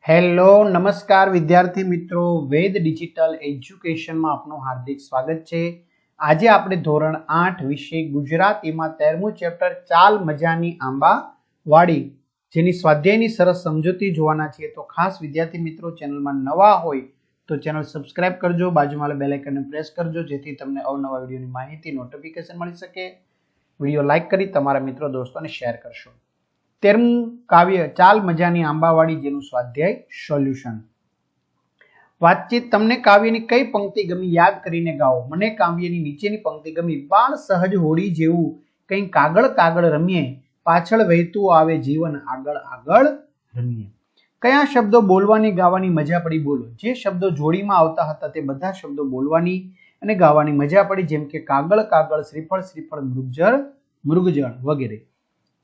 Hello નમસ્કાર વિદ્યાર્થી મિત્રો, વેદ ડિજિટલ એજ્યુકેશનમાં આપનું હાર્દિક સ્વાગત છે। આજે આપણે ધોરણ 8 વિષય ગુજરાતીમાં 13મું ચેપ્ટર ચાલ મજાની આંબા વાડી જેની સ્વાધ્યાયની સરસ સમજૂતી જોવાના છીએ। તો ખાસ વિદ્યાર્થી મિત્રો, ચેનલમાં નવા હોય તો ચેનલ સબસ્ક્રાઇબ કરજો, બાજુમાં બેલ આઇકનને પ્રેસ કરજો જેથી તમને અવનવા વિડીયોની માહિતી નોટિફિકેશન મળી શકે। વિડીયો લાઈક કરી તમારા મિત્રો દોસ્તોને શેર કરશો। 13મું કાવ્ય ચાલ મજાની આંબાવાડી જેનું સ્વાધ્યાય સોલ્યુશન। વાતચીત, તમને કાવ્યની કઈ પંક્તિ ગમી યાદ કરીને ગાઓ। મને કાવ્યની નીચેની પંક્તિ ગમી। બાળ સહજ હોડી જેવું કંઈ કાગળ કાગળ રમીએ, પાછળ વહેતું આવે જીવન આગળ આગળ રમીએ। કયા શબ્દો બોલવાની ગાવાની મજા પડી બોલો। જે શબ્દો જોડીમાં આવતા હતા તે બધા શબ્દો બોલવાની અને ગાવાની મજા પડી, જેમ કે કાગળ કાગળ, શ્રીફળ શ્રીફળ, મૃગજળ મૃગજળ વગેરે।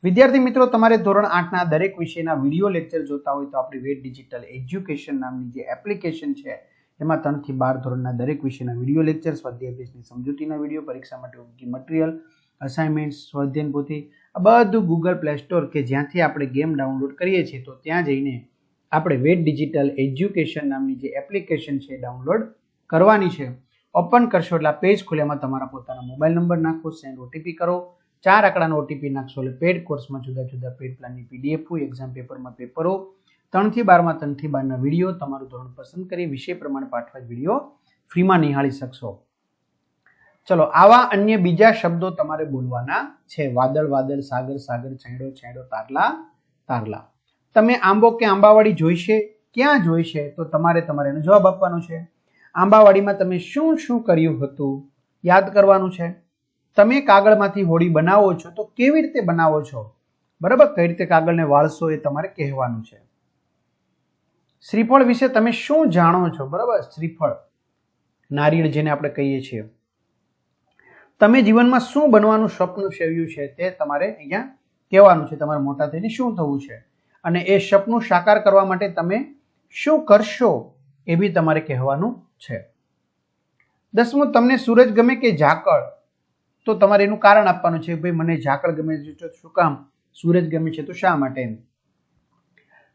વિદ્યાર્થી મિત્રો, તમારે ધોરણ 8ના દરેક વિષયના વિડીયો લેક્ચર જોતા હોય તો આપણી વેદ ડિજિટલ એજ્યુકેશન નામની જે એપ્લિકેશન છે એમાં 3 થી 12 ધોરણના દરેક વિષયના વિડીયો લેક્ચર, સ્વાધ્યાય પેજની સમજૂતીના વિડીયો, પરીક્ષા માટે ઉપયોગી મટીરિયલ, અસાઇનમેન્ટ, સ્વાધ્યાયન પોથી, આ બધું ગૂગલ પ્લે સ્ટોર કે જ્યાંથી આપણે ગેમ ડાઉનલોડ કરીએ છીએ તો ત્યાં જઈને આપણે વેદ ડિજિટલ એજ્યુકેશન નામની જે એપ્લિકેશન છે ડાઉનલોડ કરવાની છે। ઓપન કરશો એટલે આ પેજ ખુલે, એમાં તમારા પોતાના મોબાઈલ નંબર નાખો, સેન્ડ ઓટીપી કરો, 4 આંકડાનો ઓટીપી નાખશો એટલે પેડ કોર્સમાં જુદા જુદા પેડ પ્લાનની પીડીએફ, એક્ઝામ પેપરમાં પેપરો, 3 થી 12માં 3 થી 12ના વિડીયો, તમારું ધોરણ પસંદ કરી વિષય પ્રમાણે પાઠવા વિડીયો ફ્રીમાં નિહાળી શકશો। ચલો, આવા અન્ય બીજા શબ્દો તમારે બોલવાના છે। વાદળ વાદળ, સાગર સાગર, છેડો છેડો, તારલા તારલા। તમે આંબો કે આંબાવાડી જોઈ છે? ક્યાં જોઈ છે? તો તમારે એનો જવાબ આપવાનો છે। આંબાવાડીમાં તમે શું શું કર્યું હતું યાદ કરવાનું છે। તમે કાગળમાંથી હોડી બનાવો છો તો કેવી રીતે બનાવો છો, બરાબર? કઈ રીતે કાગળને વાળશો એ તમારે કહેવાનું છે। શ્રીફળ વિશે તમે શું જાણો છો, બરાબર? શ્રીફળ નારિયેળ જેને આપણે કહીએ છીએ। તમે જીવનમાં શું બનવાનું સપનું સેવ્યું છે તે તમારે અહીંયા કહેવાનું છે। તમારે મોટા થઈને શું થવું છે અને એ સપનું સાકાર કરવા માટે તમે શું કરશો એ બી તમારે કહેવાનું છે। 10મું, તમને સૂરજ ગમે કે ઝાકળ? તો તમારે એનું કારણ આપવાનું છે। ભાઈ, મને ઝાકળ ગમે છે તો શું કામ, સૂરજ ગમે છે તો શા માટે એમ।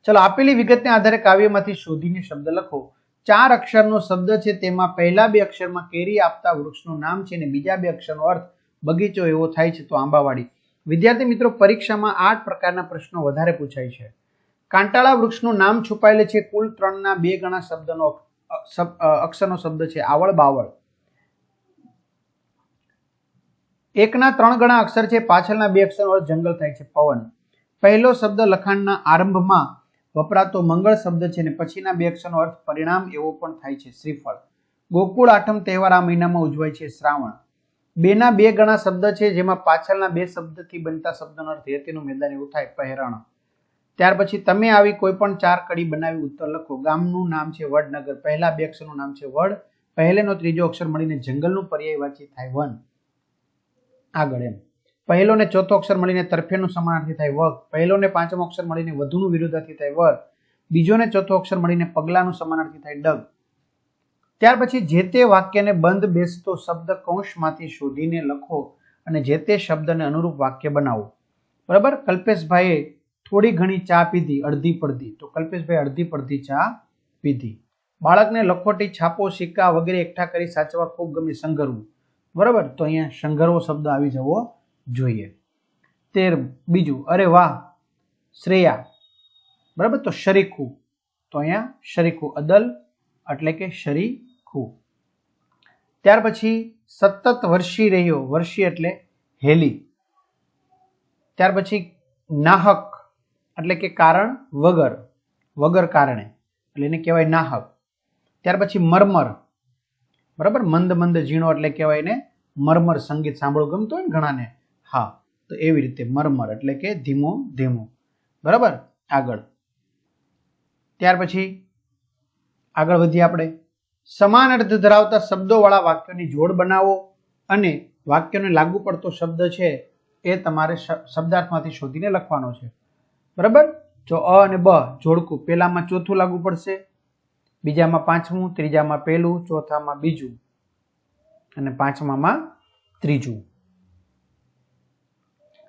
ચલો, આપેલી વિગતને આધારે કાવ્યમાંથી શોધીને શબ્દ લખો। 4 અક્ષરનો શબ્દ છે, તેમાં પહેલા 2 અક્ષરમાં કેરી આપતા વૃક્ષનું નામ છે અને બીજા 2 અક્ષરનો અર્થ બગીચો એવો થાય છે, તો આંબાવાડી। વિદ્યાર્થી મિત્રો, પરીક્ષામાં 8 પ્રકારના પ્રશ્નો વધારે પૂછાય છે। કાંટાળા વૃક્ષનું નામ છુપાયેલ છે, કુલ 3ના 2 ગણા શબ્દનો અક્ષરનો શબ્દ છે આવળ બાવળ। 1ના 3 ગણા અક્ષર છે, પાછળના 2 અક્ષરનો અર્થ જંગલ થાય છે, પવન। પહેલો શબ્દ લખાણના આરંભમાં વપરાતો મંગળ શબ્દ છે અને પછીના 2 અક્ષરનો અર્થ પરિણામ એવો પણ થાય છે, શ્રીફળ। ગોકુળ આઠમ તહેવાર આ મહિનામાં ઉજવાય છે, શ્રાવણ। 2ના 2 ગણા શબ્દ છે, જેમાં પાછળના 2 શબ્દથી બનતા શબ્દનો અર્થ રેતીનું મેદાન એવું થાય, પહેરણ। ત્યાર પછી તમે આવી કોઈ પણ 4 કડી બનાવી ઉત્તર લખો। ગામનું નામ છે વડનગર, પહેલા 2 અક્ષરનું નામ છે વડ, પહેલેનો ત્રીજો અક્ષર મળીને જંગલનું પર્યાયવાચી થાય વન। આગળ એમ, પહેલો ને ચોથો અક્ષર મળીને તરફેણનું સમાનાર્થી થાય વગ, પહેલો ને પાંચમો અક્ષર મળીને વધુનું વિરુદ્ધાર્થી થાય વર, બીજો ને ચોથો અક્ષર મળીને પગલાનું સમાનાર્થી થાય ડગ। ત્યાર પછી જે તે વાક્યને બંધ બેસતો શબ્દ કૌંસમાંથી શોધીને લખો અને જે તે શબ્દને અનુરૂપ વાક્ય બનાવો, બરાબર? કલ્પેશભાઈએ થોડી ઘણી ચા પીધી, અડધી પડધી, તો કલ્પેશભાઈ અડધી પડધી ચા પીધી। બાળકને લખોટી, છાપો, સિક્કા વગેરે એકઠા કરી સાચવા ખૂબ ગમે, સંઘરવું, બરાબર? તો અહીંયા સંઘરવો શબ્દ આવી જવો જોઈએ। 13, બીજું, અરે વાહ શ્રેયા, બરાબર? તો શરીખું, તો અહીંયા શરીખું, અદલ એટલે કે શરીખું। ત્યાર પછી સતત વરસી રહ્યો, વરસી એટલે હેલી। ત્યાર પછી નાહક એટલે કે કારણ વગર, વગર કારણે એટલે એને કહેવાય નાહક। ત્યાર પછી મરમર, બરાબર? મંદ મંદ ઝીણો એટલે કહેવાય એને મરમર, સંગીત સાંભળવું ગમતું હોય ને ઘણાને, હા, તો એવી રીતે મરમર એટલે કે ધીમો ધીમો, બરાબર? આગળ, ત્યાર પછી આગળ વધીએ આપણે। સમાન અર્થ ધરાવતા શબ્દો વાળા વાક્યોની જોડ બનાવો અને વાક્યને લાગુ પડતો શબ્દ છે એ તમારે શબ્દાર્થમાંથી શોધીને લખવાનો છે, બરાબર? જો અ અને બ જોડકું, પેલામાં ચોથું લાગુ પડશે, બીજામાં પાંચમું, ત્રીજામાં પહેલું, ચોથામાં બીજું અને પાંચમામાં ત્રીજું।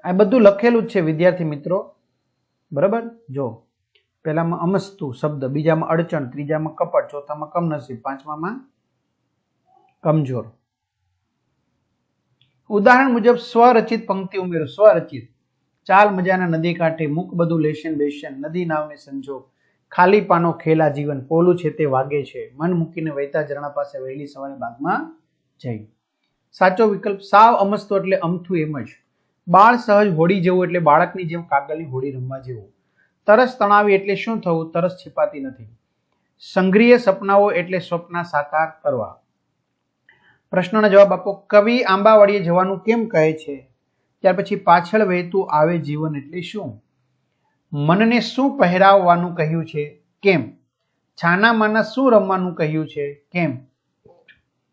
આ બધું લખેલું જ છે વિદ્યાર્થી મિત્રો, બરાબર? જો પહેલામાં અમસ્તુ શબ્દ, બીજામાં અડચણ, ત્રીજામાં કપટ, ચોથામાં કમનસીબ, પાંચમામાં કમજોર. ઉદાહરણ મુજબ સ્વરચિત પંક્તિ ઉમેરો. સ્વરચિત: ચાલ મજાના નદી કાંઠે, મૂક બધું લેશન બેશન, નદી નાવને સંજોગ, ખાલી પાનો ખેલા જીવન, પોલું છે તે વાગે છે, મન મૂકીને વહેતા ઝરણા પાસે વહેલી સવારે બાગમાં જઈ. સાચો વિકલ્પ સાવ અમસ્તો એટલે અમથું એમ જ. બાળ સહજ હોડી જેવું એટલે બાળકની જેમ કાગળની હોડી રમવા જેવું. તરસ તણાવી એટલે શું થવું? તરસ छिपाती નથી. સંગ્રહીય સપનાઓ એટલે સ્વપ્ન સાકાર કરવા. પ્રશ્નનો જવાબ આપો. કવિ આંબાવાડીએ જવાનું કેમ કહે છે? ત્યાર પછી પાછળ વહેતું આવે જીવન એટલે શું? મનને શું પહેરાવવાનું કહ્યું છે? કેમ? છાના માના શું રમવાનું કહ્યું છે? કેમ?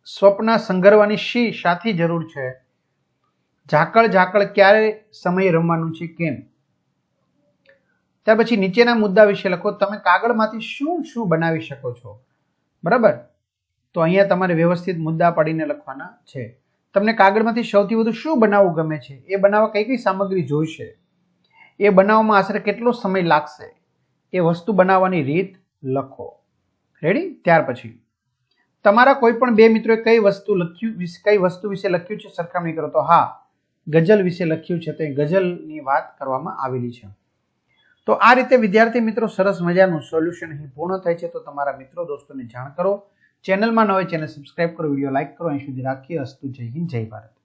સ્વપ્ન સંઘરવાની શાથી જરૂર છે? ઝાકળ ઝાકળ ક્યારે સમય રમવાનું છે? કેમ? ત્યાર પછી નીચેના મુદ્દા વિશે લખો. તમે કાગળમાંથી શું શું બનાવી શકો છો? બરાબર, તો અહીંયા તમારે વ્યવસ્થિત મુદ્દા પાડીને લખવાના છે. તમને કાગળમાંથી સૌથી વધુ શું બનાવવું ગમે છે? એ બનાવવા કઈ કઈ સામગ્રી જોઈશે? એ બનાવવામાં આશરે કેટલો સમય લાગશે? એ વસ્તુ બનાવવાની રીત લખો. રેડી? ત્યાર પછી તમારા કોઈ પણ બે મિત્રોએ કઈ વસ્તુ વિશે લખ્યું છે સરખામણી કરો. તો હા, ગઝલ વિશે લખ્યું છે, તે ગઝલની વાત કરવામાં આવેલી છે. તો આ રીતે વિદ્યાર્થી મિત્રો સરસ મજાનું સોલ્યુશન અહીં પૂર્ણ થાય છે. તો તમારા મિત્રો દોસ્તોને જાણ કરો. ચેનલમાં ન હોય ચેનલ સબસ્ક્રાઇબ કરો, વિડીયો લાઇક કરો. અહીં સુધી રાખીએ. અસ્તુ. જય હિન્દ, જય ભારત.